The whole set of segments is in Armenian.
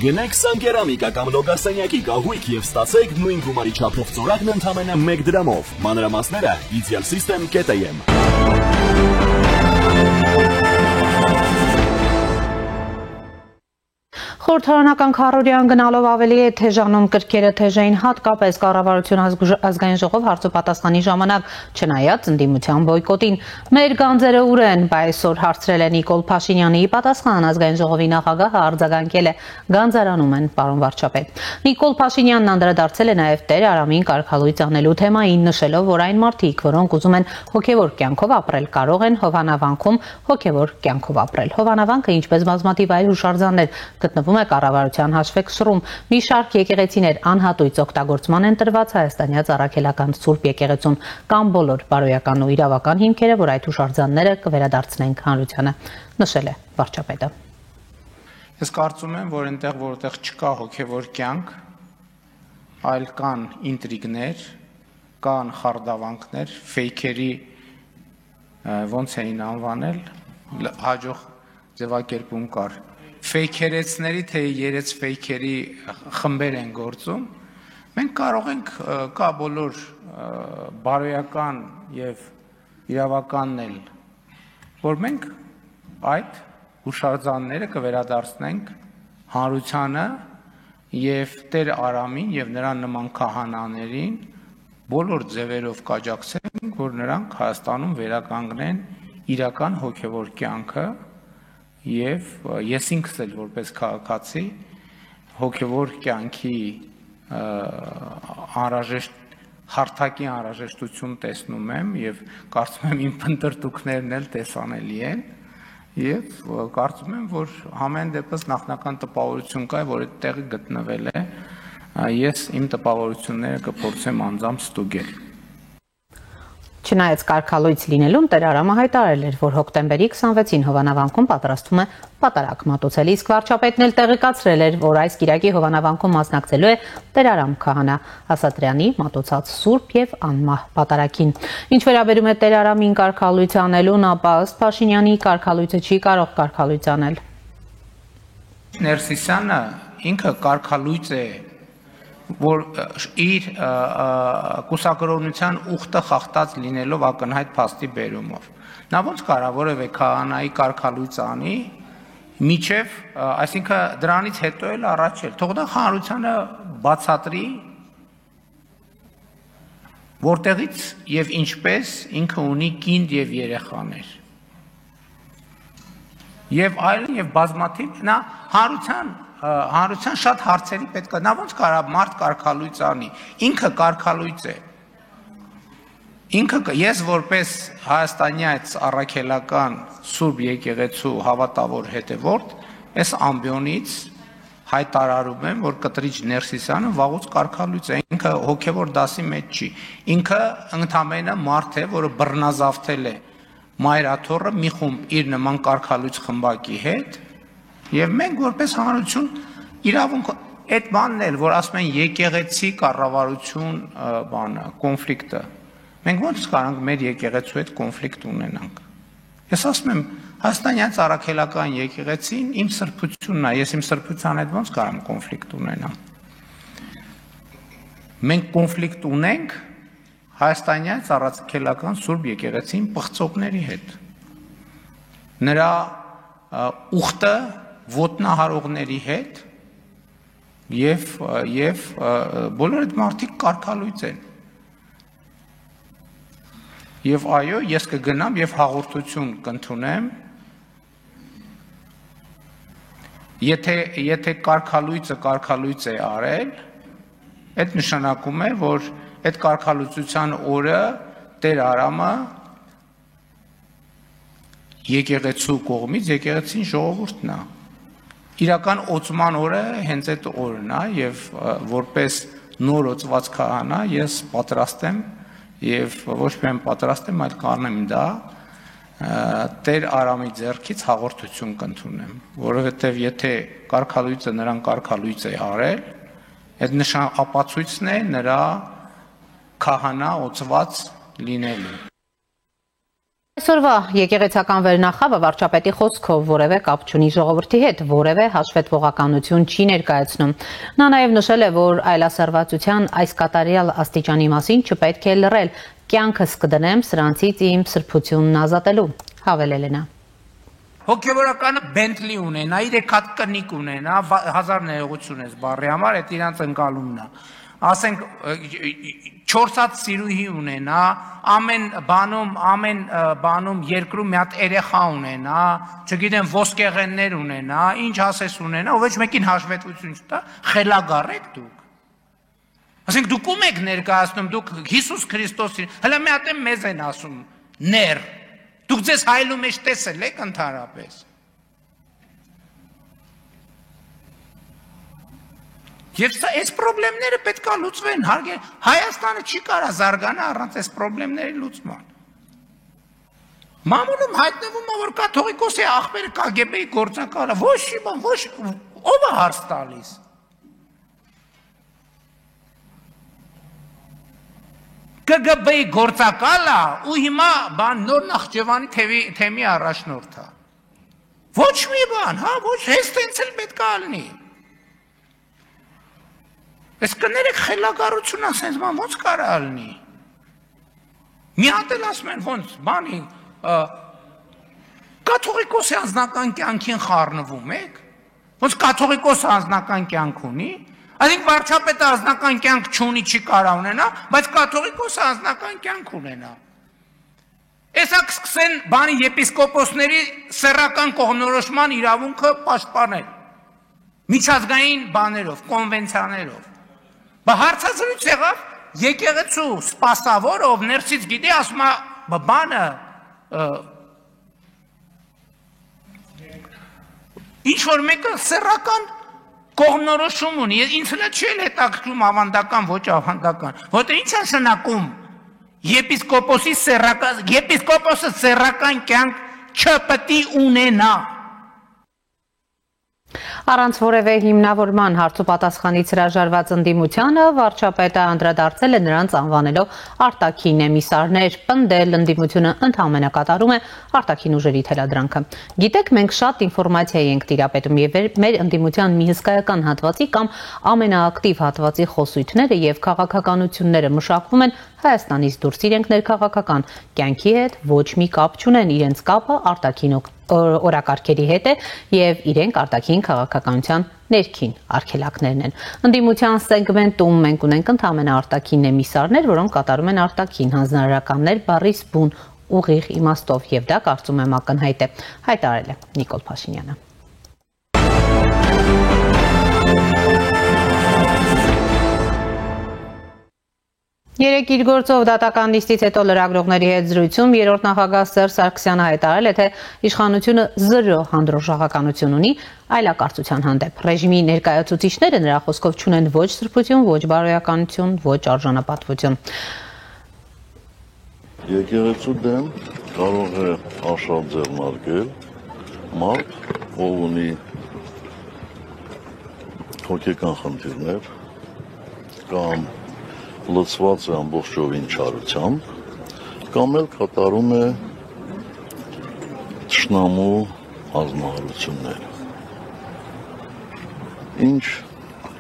Գնեք Սանկերամիկա կամ Լոգարսենյակի կահույք եւ ստացեք նույն գումարի չափով ծորակն ընդամենը 1 դրամով։ Մանրամասները idealsystem.am Խորհրդարանական քառորիան գնալով ավելի է թեժանում կրքերը թեժային հատկապես կառավարություն ազգային ժողով հարցոպատասխանի ժամանակ չնայած ընդդիմության բոյկոտին մեր գանձերը ուր են, այսօր հարցրել է Նիկոլ Փաշինյանի պատասխան ազգային ժողովի նախագահը արձագանքել է գանձարանում են պարոն վարչապետ Նիկոլ Փաշինյանն անդրադարձել է նաև Տեր Արամին կարգալույծ անելու թեմային նշելով որ այն մարդիկ որոնք ուզում են հոգևոր կյանքով ապրել կարող են Հովանավանքում հոգևոր կյանքով ապրել Հովանավանքը ինչպես բազմաթիվ այլ հուշարձաններ գտնվում է կառավարության հաշվեկսրում մի շարք եկեղեցիներ անհատույց օգտագործման են տրված հայաստանյաց առաքելական Սուրբ եկեղեցուն կամ բոլոր բարոյական ու իրավական հիմքերը որ այդ հուշարձանները կվերադարձնեն հանրությանը նշել է վարչապետը Ես կարծում եմ որ այնտեղ որտեղ չկա հոգևոր կյանք այլ կան ինտրիգներ կան խարդավանքներ ֆեյքերի ոնց էին անվանել հաջող ձևակերպում կար ֆեյքերեցների թե երեց ֆեյքերի խմբեր են գործում մենք կարող ենք կա բոլոր բարոյական եւ իրավականն էլ որ մենք այդ հուշարձանները կվերադարձնենք հանրությանը եւ Տեր Արամին եւ նրան նման քահանաներին բոլոր ձևերով կաջակցենք որ նրանք Հայաստանում վերականգնեն իրական հոգևոր կյանքը Եվ ես ինքս էլ որպես քաղաքացի հոգևոր կյանքի անհրաժեշտ հարթակի անհրաժեշտություն տեսնում եմ եւ կարծում եմ իմ փնտրտուքներն էլ տեսանելի են եւ կարծում եմ որ համեն դեպս նախնական տպավորություն կա որ այդ տեղը գտնվել է ես իմ տպավորությունները կփորձեմ անձամբ ստուգել Չնայած կարգալույծ լինելուն Տեր Արամը հայտարարել էր, որ հոկտեմբերի 26-ին Հովանավանքում պատրաստվում է պատարագ մատուցել, իսկ վարչապետն էլ տեղեկացրել էր, որ այս կիրակի Հովանավանքում մասնակցելու է Տեր Արամ քահանա Ասատրյանի մատուցած Սուրբ եւ անմահ պատարագին։ Ինչ վերաբերում է Տեր Արամին կարգալույծ անելուն, ապա ըստ Փաշինյանի կարգալույցը չի կարող կարգալույծ անել։ Ներսիսյանը ինքը կարգալույծ է որ իր կուսակրոնության ուխտը խախտած լինելով ակնհայտ փաստի բերումով նա ոնց կարա որևէ քահանայի կարգալույծ անի միջև այսինքն դրանից հետո էլ առաջ էլ թող դա հանրությանը բացատրի որտեղից եւ ինչպես ինքը ունի կինդ եւ երեխաներ եւ այլն եւ բազմաթիվ նա հանրության շատ հարցերի պետք է նա ոնց կարա մարդ կարգալույծ անի ինքը կարգալույծ է ինքը ես որպես հայաստանյաց առաքելական Սուրբ եկեղեցու հավատավոր հետևորդ այս ամբիոնից հայտարարում եմ որ կտրիչ Ներսիսյանը վաղուց կարգալույծ է ինքը հոգևոր դասի մեջ չի ինքը ընդամենը մարդ է որը բռնազավթել է մայրաթոռը մի խումբ իր նման կարգալույծ խմբակի հետ Եվ մենք որպես հանրություն իրավունք այդ բանն էլ որ ասում են եկեղեցի կառավարություն բանը կոնֆլիկտը մենք ոնց կարանք մեր եկեղեցու հետ կոնֆլիկտ ունենանք Ես ասում եմ Հայաստանյաց առաքելական եկեղեցին իմ սրբությունն է ես իմ սրբության հետ ոնց կարամ կոնֆլիկտ ունենամ Մենք կոնֆլիկտ ունենք Հայաստանյաց առաքելական Սուրբ եկեղեցին պղծողների հետ Նրա ուխտը ոտնահարողների հետ եւ բոլոր այդ մարդիկ կարգալույծ են եւ այո ես կգնամ եւ հաղորդություն կընդունեմ եթե կարգալույծը է արել այդ նշանակում է որ այդ կարգալույծության օրը Տեր Արամը եկեղեցու կողմից եկեղեցին ժողովուրդն է Իրական օծման օրը հենց այդ օրն է եւ որպես նոր օծված քահանա ես պատրաստ եմ եւ ոչ միայն պատրաստ եմ այլ կանեմ դա Տեր Արամի ձեռքից հաղորդություն կընդունեմ որովհետեւ եթե կարգալույծը նրան կարգալույծ է արել այդ նշան ապացույցն է նրա քահանա օծված լինելու Այսօրվա եկեղեցական վերնախավը վարչապետի խոսքով որևէ կապ չունի ժողովրդի հետ, որևէ հաշվետվողականություն չի ներկայացնում։ Նա նաև նշել է, որ այլասերվածության այս կատարյալ աստիճանի մասին չպետք է լռել, կյանքս կդնեմ սրանցից իմ սրբությունն ազատելու, հավելել է նա։ Հոգևորականը Bentley ունենա, 3 հատ կնիկ ունենա, 1000 ներողություն ես բառի համար, այդ իրանց ընկալումն է։ Ասենք 4 հատ սիրուհի ունենա, ամեն բանում երկրում մի հատ երեխա ունենա, չգիտեմ ոսկեղեններ ունենա, ինչ ասես ունենա, ով ոչ մեկին հաշվետվություն չտա, խելագար եք դուք։ Ասենք դուք ում եք ներկայացնում, դուք Հիսուս Քրիստոսին, հələ մի հատ մեզ են ասում, ներ։ Դուք ձեզ հայլու մեջ տեսել եք ընդհանրապես։ Եվ այս պրոբլեմները պետք է լուծվեն, Հայաստանը չի կարա զարգանա առանց այս պրոբլեմների լուծման։ Մամուլում հայտնվում է, որ կաթողիկոսի աղբերը KGB-ի գործակալը, ով է հարց տալիս։ KGB-ի գործակալը ու հիմա նոր Նախճեվանի թեմի առաջնորդ է։ Ոչ մի բան, ոչ հենց տենց էլ պետք է լինի։ Ես կներեք խելագարություն ասենց բան ոնց կարա լինի։ Մի հատ էլ ասում են ոնց բանի կաթողիկոսի անձնական կյանքին խառնվում եք։ Ոնց կաթողիկոսը անձնական կյանք ունի, այսինքն վարչապետը անձնական կյանք չունի, չի կարա ունենա, բայց կաթողիկոսը անձնական կյանք ունենա։ Էսա կսկսեն բանի եպիսկոպոսների սեռական կողմնորոշման իրավունքը պաշտպանել։ Միջազգային բաներով, կոնվենցիաներով։ Բա հարցազրույց եղավ եկեղեցու սպասավորը, ով ներսից գիտի, ասում է բանը ինչ որ մեկը սեռական կողմնորոշում ունի, ինձ հլա չի էլ հետաքրքրում ավանդական, ոչ ավանդական, որտեղ ինչ է նշանակում եպիսկոպոսը սեռական կյանք չպետք է ունենա։ Առանց որևէ հիմնավորման հարցուպատասխանից հրաժարված ընդդիմությանը վարչապետը անդրադարձել է նրանց անվանելով արտաքին էմիսարներ, պնդել ընդդիմությունը ընդհանրապես կատարում է արտաքին ուժերի թելադրանքը։ Գիտեք, մենք շատ ինֆորմացիա ենք տիրապետում եւ մեր ընդդիմության մի հսկայական հատվածի կամ ամենաակտիվ հատվածի խոսույթները եւ քաղաքականությունները մշակվում են Հայաստանից դուրս, իրենք ներքաղաքական կյանքի հետ ոչ մի կապ չունեն, իրենց կապը արտաքին օրակարգերի հետ է եւ իրենք արտաքին քաղաքականության ներքին արգելակներն են։ Ընդդիմության սեգմենտում մենք ունենք ընդհանրապես արտաքին էմիսարներ, որոնք կատարում են արտաքին հանձնարարականներ բառից բուն ուղիղ իմաստով եւ դա կարծում եմ ակնհայտ է, հայտարարել է Նիկոլ Փաշինյանը։ Երեկ իր գործով դատական նիստից հետո լրագրողների հետ զրույցում երրորդ նախագահ Սերժ Սարգսյանը հայտարարել է, թե իշխանությունը 0 հանդուրժողականություն ունի այլակարծության հանդեպ։ Ռեժիմի ներկայացուցիչները նրա խոսքով չունեն ոչ սրբություն, ոչ բարոյականություն, ոչ արժանապատվություն։ Եկեղեցու դեմ կարող է աշխատ ձեռնարկել մարդ, ով ունի հոգեկան խնդիրներ կամ լծված է ամբողջովին չարությամբ, կամ էլ կատարում է թշնամու հանձնարարություններ։ Ինչ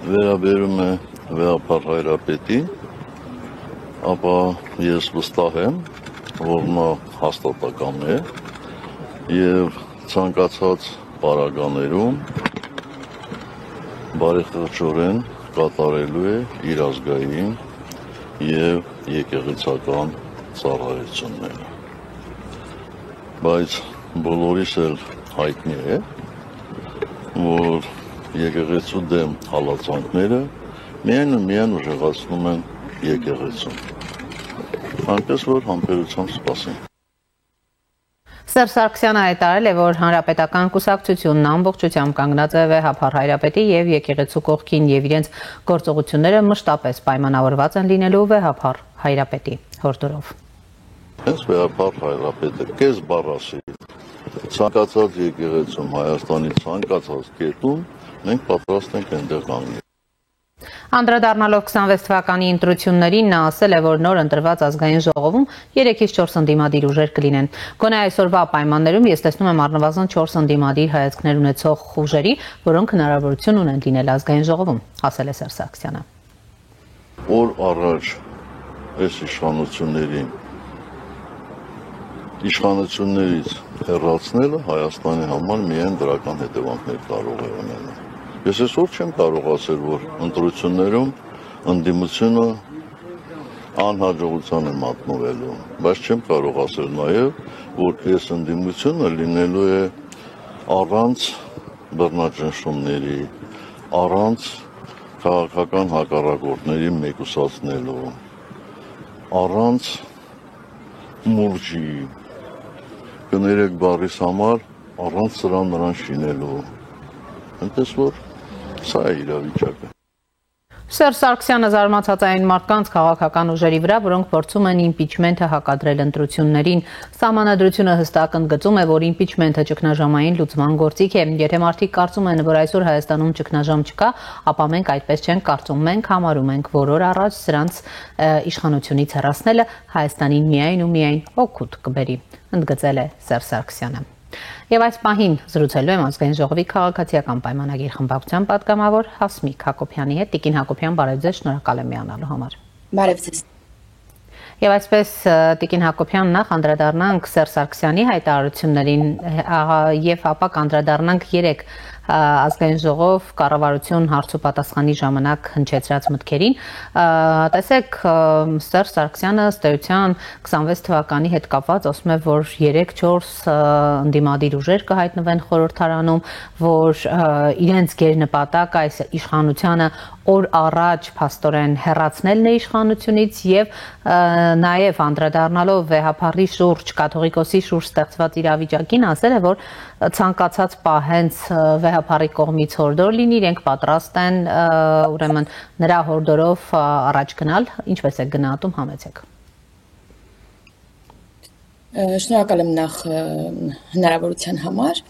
վերաբերում է Վեհապար Հայրապետին, ապա ես վստահ եմ, որ նա հաստատակամ է եւ ցանկացած պարագաներում բարեխղճորեն կատարելու է իր ազգային եւ եկեղեցական ծառայությունները։ Բայց բոլորիս էլ հայտնի է, որ եկեղեցու դեմ հալածանքները միայն ուժեղացնում են եկեղեցուն։ Այնպես որ համբերությամբ սպասենք։ Սերժ Սարգսյանը հայտարարել է, որ հանրապետական կուսակցությունն ամբողջությամբ կանգնած է Վեհապար Հայրապետի եւ եկեղեցու կողքին եւ իրենց գործողությունները մշտապես պայմանավորված են լինելու Վեհապար Հայրապետի հորդորով։ Հենց Վեհապար Հայրապետը կես բառ ասի, ցանկացած եկեղեցում Հայաստանի ցանկացած կետում մենք պատրաստ ենք այնտեղ կանգնել։ Անդրադառնալով 26 թվականի ընտրություններին նա ասել է, որ նոր ընտրված ազգային ժողովում 3-ից 4 ընդդիմադիր ուժեր կլինեն։ Գոնե այսօրվա պայմաններում ես տեսնում եմ առնվազն 4 ընդդիմադիր հայացքներ ունեցող ուժերի, որոնք հնարավորություն ունեն լինել ազգային ժողովում, ասել է Սերժ Սարգսյանը։ Օր առաջ այս իշխանություններից հեռացնելը Հայաստանի համար միայն դրական հետևանքներ կարող է ունենալ։ Ես այսօր չեմ կարող ասել, որ ընտրություններում ընդդիմությունը անհաջողության է մատնվելու, բայց չեմ կարող ասել նաև, որ այս ընդդիմությունը լինելու է առանց բռնաճնշումների, առանց քաղաքական հակառակորդների մեկուսացնելու, առանց մուրճի, կներեք բառիս համար առանց սրան նրան շինելու, այնպես որ սա է իրավիճակը։ Սերժ Սարգսյանը զարմացած այն մարդկանց քաղաքական ուժերի վրա, որոնք փորձում են իմպիչմենթը հակադրել ընտրություններին։ Սահմանադրությունը հստակ ընդգծում է, որ իմպիչմենթը ճգնաժամային լուծման գործիք է։ Եթե մարդիկ կարծում են, որ այսօր Հայաստանում ճգնաժամ չկա, ապա մենք այդպես չենք կարծում։ Մենք համարում ենք, որ օր առաջ սրանց իշխանությունից հեռացնելը Հայաստանին միայն ու միայն օգուտ կբերի, ընդգծել է Սերժ Սարգսյանը։ Եվ այս պահին զրուցելու եմ ազգային ժողովի քաղաքացիական պայմանագիր խմբակցության պատգամավոր Հասմիկ Հակոբյանի հետ։ Տիկին Հակոբյան, բարև ձեզ, շնորհակալ եմ միանալու համար։ Բարև ձեզ։ Եվ այսպես Տիկին Հակոբյան, նախ անդրադառնանք Սերժ Սարգսյանի հայտարարություններին եւ ապա կանդրադառնանք 3 ազգային ժողով կառավարություն հարցուպատասխանի ժամանակ հնչեցրած մտքերին։ Տեսեք, Սերժ Սարգսյանը ըստ էության 26 թվականի հետ կապված ասում է, որ 3-4 ընդդիմադիր ուժեր կհայտնվեն խորհրդարանում, որ իրենց գերնպատակը այս իշխանությանը օր առաջ փաստորեն հեռացնելն է իշխանությունից եւ նաեւ անդրադառնալով վեհապարի շուրջ, կաթողիկոսի շուրջ ստեղծված իրավիճակին, ասել է, որ ցանկացած պահ հենց վեհապարի կողմից հորդոր լինի, իրենք պատրաստ են ուրեմն նրա հորդորով առաջ գնալ, ինչպես է գնահատում, համեցեք։ Շնորհակալ եմ նախ հնարավորության համար։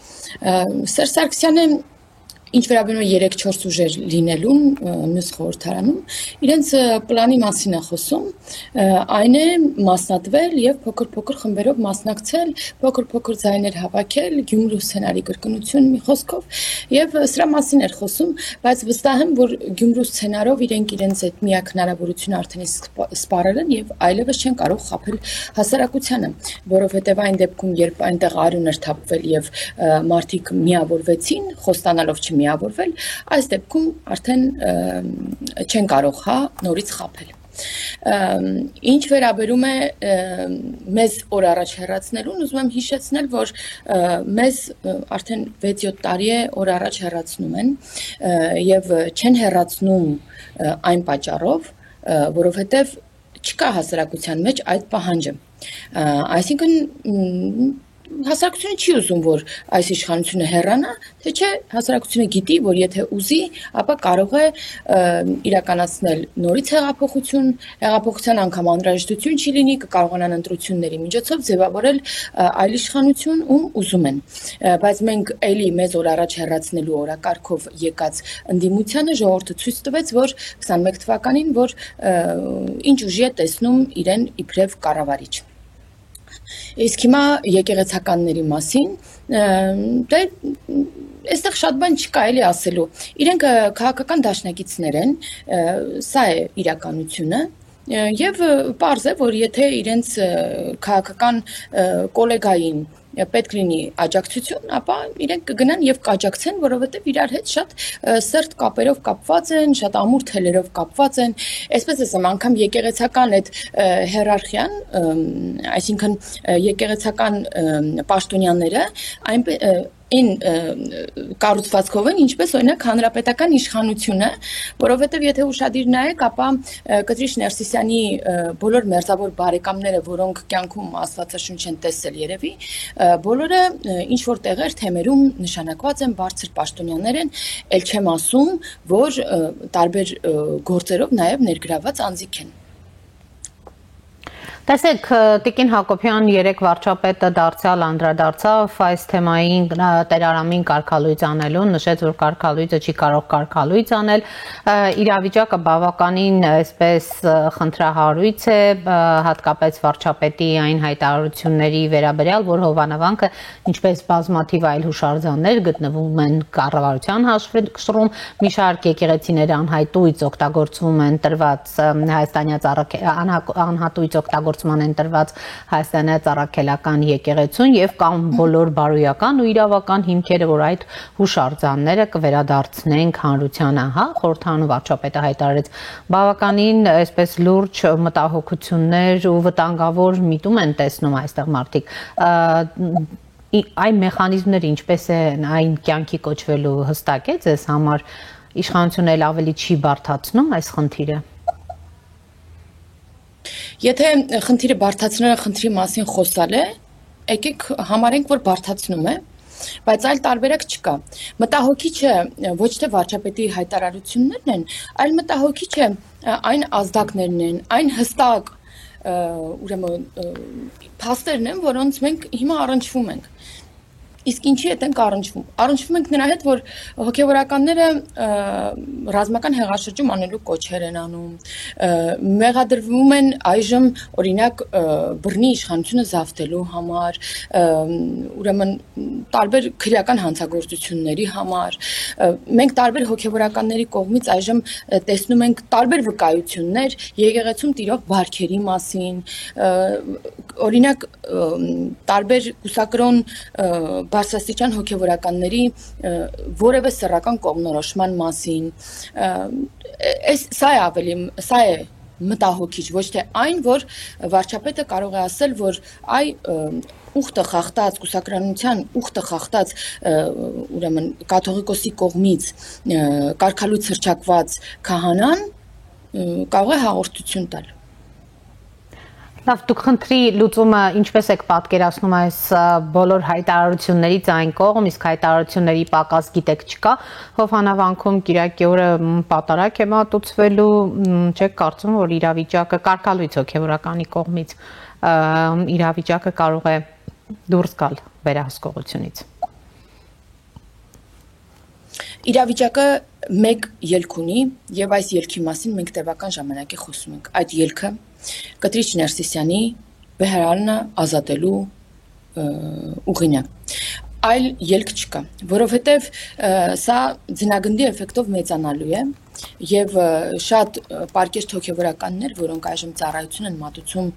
Սերժ Սարգսյանը ինչ վերաբերում է 3-4 ուժեր լինելուն մյուս խորհրդարանում, իրենց պլանի մասին է խոսում, այն է մասնատվել եւ փոքր-փոքր խմբերով մասնակցել, փոքր-փոքր ձայներ հավաքել, Գյումրու սցենարի կրկնություն մի խոսքով, եւ սրա մասին էր խոսում, բայց վստահ եմ, որ Գյումրու սցենարով իրենց այդ միակ հնարավորությունը արդեն սպառել են եւ այլևս չեն կարող խաբել հասարակությանը, որովհետեւ այն դեպքում, երբ այնտեղ արյուն էր թափվել եւ մարդիկ միավորվեցին, խոստանալով միավորվել, այս դեպքում արդեն չեն կարող նորից խաբել։ Ինչ վերաբերում է մեզ օր առաջ հեռացնելուն, ուզում եմ հիշեցնել, որ մեզ արդեն 6-7 տարի է օր առաջ հեռացնում են եւ չեն հեռացնում այն պատճառով, որովհետեւ չկա հասարակության մեջ այդ պահանջը։ Այսինքն հասարակությունը չի ուզում, որ այս իշխանությունը հեռանա, թե չէ հասարակությունը գիտի, որ եթե ուզի, ապա կարող է իրականացնել նորից հեղափոխության անգամ անհրաժեշտություն չի լինի, կկարողանան ընտրությունների միջոցով ձևավորել այլ իշխանություն, ում ուզում են։ Բայց մենք էլի մեզ օր առաջ հեռացնելու օրակարգով եկած ընդդիմությանը ժողովուրդը ցույց տվեց, որ 21 թվականին, որ ինչ ուժի է տեսնում իրեն իբրև կառավարիչ։ Իսկ հիմա եկեղեցականների մասին, դե այստեղ շատ բան չկա էլի ասելու։ Իրենք քաղաքական դաշնակիցներ են, սա է իրականությունը, եւ պարզ է, որ եթե իրենց քաղաքական կոլեգային պետք լինի աջակցություն, ապա իրենք կգնան եւ կաջակցեն, որովհետեւ իրար հետ շատ սերտ կապերով կապված են, շատ ամուր թելերով կապված են, այսպես ասեմ, անգամ եկեղեցական այդ հիերարխիան, այսինքն եկեղեցական պաշտոնյաները այն կառուցվածքով են, ինչպես օրինակ հանրապետական իշխանությունը, որովհետև եթե ուշադիր նայեք, ապա Կտրիչ Ներսիսյանի բոլոր մերձավոր բարեկամները, որոնք կյանքում Աստվածաշունչ են տեսել երևի, բոլորը ինչ որ տեղեր թեմերում նշանակված են, բարձր պաշտոնյաներ են, ել չեմ ասում, որ տարբեր գործերով նաև ներգրաված անձիկ են։ Տեսեք, Տիկին Հակոբյան երեք վարչապետը դարձյալ անդրադարձավ այս թեմային տերարամին կարգալույծ անելուն, նշեց, որ կարգալույծը չի կարող կարգալույծ անել, իրավիճակը բավականին այսպես խնդրահարույց է, հատկապես վարչապետի այն հայտարարությունների վերաբերյալ, որ Հովանավանքը, ինչպես բազմաթիվ այլ հուշարձաններ գտնվում են կառավարության հաշվեկշռում, մի շարք եկեղեցիներ անհայտույց օգտագործվում են տրված անհատույց օգտագործման են տրված հայաստանյան առաքելական եկեղեցուն եւ կամ բոլոր բարոյական ու իրավական հիմքերը, որ այդ հուշարձանները կվերադարձնենք հանրությանը, հա, խորհրդանու վարչապետը հայտարարեց, բավականին այսպես լուրջ մտահոգություններ ու վտանգավոր միտում են տեսնում այստեղ մարդիկ, այն մեխանիզմները ինչպես են այն կյանքի կոչվելու հստակ է ձեզ համար, իշխանությունը էլ ավելի չի բարդացնում այս խնդիրը։ Եթե խնդիրը բարդացնելը խնդրի մասին խոսալ է, եկեք համարենք, որ բարդացնում է, բայց այլ տարբերակ չկա։ Մտահոգիչը ոչ թե վարչապետի հայտարարություններն են, այլ մտահոգիչը այն ազդակներն են, այն հստակ ուրեմն փաստերն են, որոնց մենք հիմա առնչվում ենք։ Իսկ ինչի հետ ենք առնչվում։ Առնչվում ենք նրա հետ, որ հոգևորականները ռազմական հեղաշրջում անելու կոչեր են անում, մեղադրվում են այժմ օրինակ բռնի իշխանությունը զավթելու համար, ուրեմն տարբեր քրեական հանցագործությունների համար։ Մենք տարբեր հոգևորականների կողմից այժմ տեսնում ենք տարբեր վկայություններ եկեղեցում տիրող բարքերի մասին, օրինակ տարբեր կուսակրոն բարձրաստիճան հոգևորականների որևէ սեռական կողմնորոշման մասին, սա է մտահոգիչ, ոչ թե այն, որ վարչապետը կարող է ասել, որ ուխտը խախտած, կուսակրանության ուխտը խախտած ուրեմն կաթողիկոսի կողմից կարգալույց հռչակված քահանան կարող է հաղորդություն տալ։ Լավ, դուք խնդրի լուծումը ինչպես եք պատկերացնում այս բոլոր հայտարարություններից այն կողմ, իսկ հայտարարությունների պակաս գիտեք չկա, Հովանավանքում Կիրակի օրը պատարակ է մատուցվելու, չեք կարծում, որ իրավիճակը կարգալույց հոգևորականի կողմից իրավիճակը կարող է դուրս գալ վերահսկողությունից։ Իրավիճակը մեկ ելք ունի եւ այս ելքի մասին մենք տևական ժամանակ է խոսում ենք։ Այդ ելքը Կտրիչ Ներսիսյանի Բեհարանը ազատելու ուղին է։ Այլ ելք չկա, որովհետև սա ձնագնդի էֆեկտով մեծանալու է եւ շատ պարկեշտ հոգևորականներ, որոնք այժմ ծառայություն են մատուցում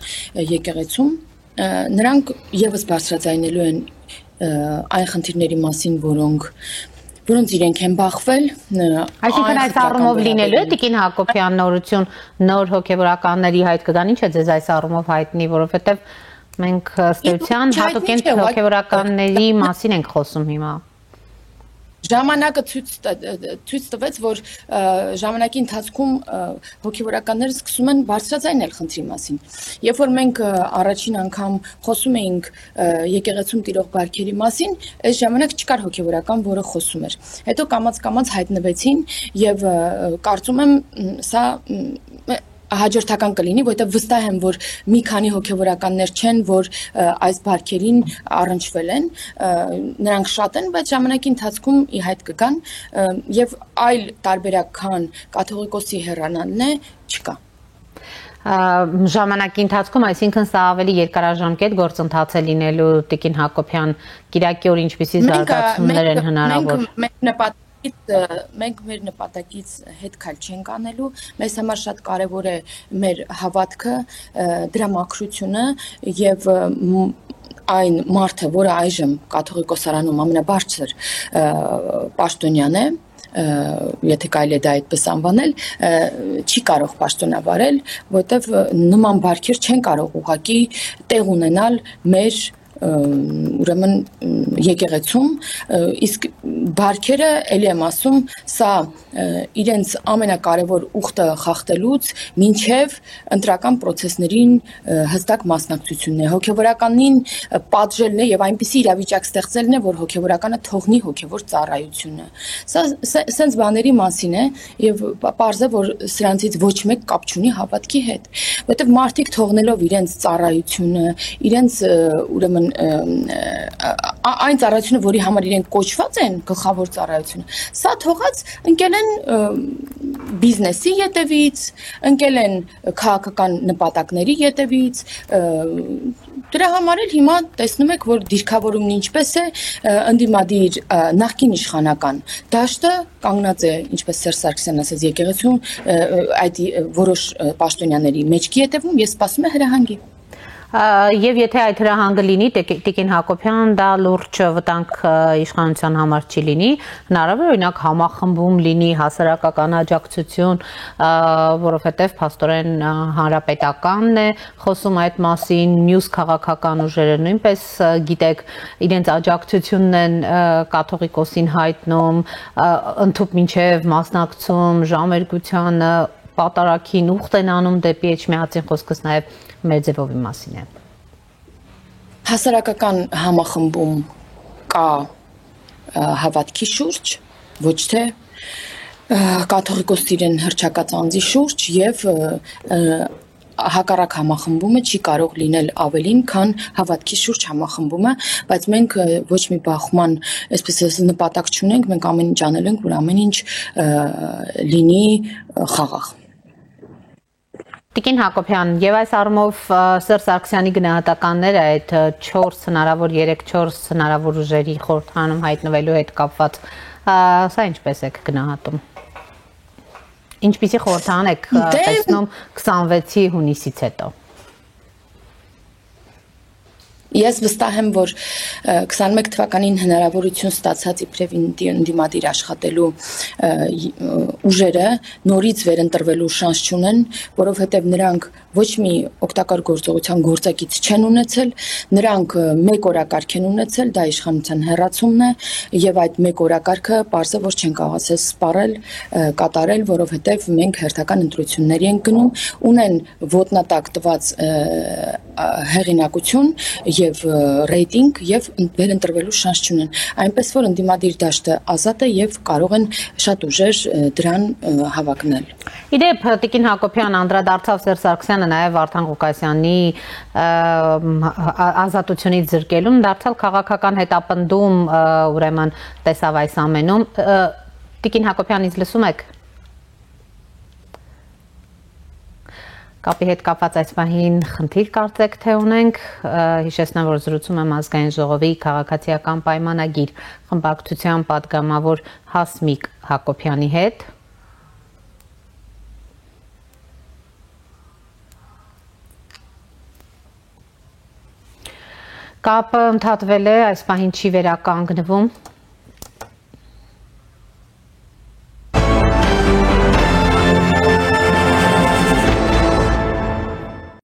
եկեղեցում, նրանք եւս բարձրաձայնելու են այն խնդիրների մասին, որոնց իրենք են բախվել։ Այսինքն այս առումով լինելու է Տիկին Հակոբյան նորություն, նոր հոգևորականների հայտ կգան, ինչ է ձեզ այս առումով հայտնի, որովհետև մենք ըստ էության հատուկենտ հոգևորականների մասին ենք խոսում հիմա։ Ժամանակը ցույց տվեց, որ ժամանակի ընթացքում հոգևորականները սկսում են բարձրաձայնել խնդրի մասին։ Երբ որ մենք առաջին անգամ խոսում էինք եկեղեցում տիրող բարքերի մասին, այս ժամանակ չկար հոգևորական, որը խոսում էր։ Հետո կամաց հայտնվեցին եւ կարծում եմ սա հաջորդական կլինի, որտեղ վստահ եմ, որ մի քանի հոգևորականներ չեն, որ այս բարքերին առնչվել են, նրանք շատ են, բայց ժամանակի ընթացքում ի հայտ կգան եւ այլ տարբերակ քան կաթողիկոսի հեռանալն է չկա։ Ժամանակի ընթացքում, այսինքն սա ավելի երկարաժամկետ գործընթաց է լինելու Տիկին Հակոբյան, Կիրակի օր ինչպիսի զարգացումներ են հնարավոր։ Մենք մեր նպատակից հետ քայլ չենք անելու, մեզ համար շատ կարևոր է մեր հավատքը, դրա մաքրությունը եւ այն մարդը, որը այժմ կաթողիկոսարանում ամենաբարձր պաշտոնյան է, եթե կարելի է դա այդպես անվանել, չի կարող պաշտոնավարել, որտեղ նման բարքեր չեն կարող ուղղակի տեղ ունենալ մեր ուրեմն եկեղեցում, իսկ բարքերը ելի եմ ասում, սա իրենց ամենակարևոր ուխտը խախտելուց մինչև ընտրական process-ներին հստակ մասնակցությունն է, հոգևորականին պատժելն է եւ այնպիսի իրավիճակ ստեղծելն է, որ հոգևորականը թողնի հոգևոր ծառայությունը։ Սա սենց բաների մասին է եւ պարզ է, որ սրանցից ոչ մեկ կապ չունի հավատքի հետ, որովհետեւ մարդիկ թողնելով իրենց ծառայությունը, իրենց ուրեմն այն ծառայությունը, որի համար իրենք կոչված են, գլխավոր ծառայությունը, սա թողած ընկել են բիզնեսի ետևից, ընկել են քաղաքական նպատակների ետևից, դրա համար էլ հիմա տեսնում եք, որ դիրքավորումն ինչպես է, ընդդիմադիր նախկին իշխանական դաշտը կանգնած է, ինչպես Սերժ Սարգսյանն ասաց, եկեղեցու այդ որոշ պաշտոնյաների մեջքի ետևում, ես սպասում եմ հրահանգի։ Եվ եթե այդ հրահանգը լինի, Տիկին Հակոբյան, դա լուրջ վտանգ իշխանության համար չի լինի, հնարավոր օրինակ համախմբում լինի հասարակական աջակցություն, որովհետև փաստորեն հանրապետականն է խոսում այդ մասին, մյուս քաղաքական ուժերը նույնպես գիտեք, իրենց աջակցությունն են կաթողիկոսին հայտնում, ընդհուպ մինչև մասնակցում ժամերգությանը, պատարագին ուխտ են անում դեպի Էջմիածին, խոսքս նաև Մերձևովի մասին է։ Հասարակական համախմբում կա հավատքի շուրջ, ոչ թե կաթողիկոսին հռչակած անձի շուրջ եւ հակառակ համախմբումը չի կարող լինել ավելին, քան հավատքի շուրջ համախմբումը, բայց մենք ոչ մի բախման, այսպես ասած, նպատակ չունենք, մենք ամեն ինչ անել ենք, որ ամեն ինչ լինի խաղաղ։ Տիկին Հակոբյան, եւ այս առումով Սերժ Սարգսյանի գնահատականները այդ 4 հնարավոր 3-4 հնարավոր ուժերի խորհրդանում հայտնվելու հետ կապված, սա ինչպես եք գնահատում։ Ինչպիսի խորհրդան եք տեսնում 26-ի հունիսից հետո։ Ես վստահ եմ, որ 21 թվականին հնարավորություն ստացած իբրև ընդդիմադիր աշխատելու ուժերը նորից վերընտրվելու շանս չունեն, որովհետև նրանք ոչ մի օգտակար գործողության գործակից չեն ունեցել, նրանք մեկ օրակարգ են ունեցել, դա իշխանության հեռացումն է, եւ այդ մեկ օրակարգը պարզ է, որ չեն կարողացել սպառել, կատարել, որովհետև մենք հերթական ընտրությունների ենք գնում, ունեն ոտնատակ տված հեղինակություն եւ ռեյտինգ եւ վերընտրվելու շանս չունեն, այնպես որ ընդդիմադիր դաշտը ազատ է եւ կարող են շատ ուժեր դրան հավակնել։ Իդեպ Տիկին Հակոբյան անդրադարձավ Սերժ Սարգսյանը նաև Վարդան Ղուկասյանի ազատությունից զրկելուն, դարձյալ քաղաքական հետապնդում ուրեմն տեսավ այս ամենում։ Տիկին Հակոբյանից լսում եք։ Կապի հետ կապված այս պահին խնդիր կարծեք թե ունենք, հիշեցնեմ, որ զրուցում եմ ազգային ժողովի քաղաքացիական պայմանագիր խմբակցության պատգամավոր Հասմիկ Հակոբյանի հետ։ Կապը ընդհատվել է, այս պահին չի վերականգնվում։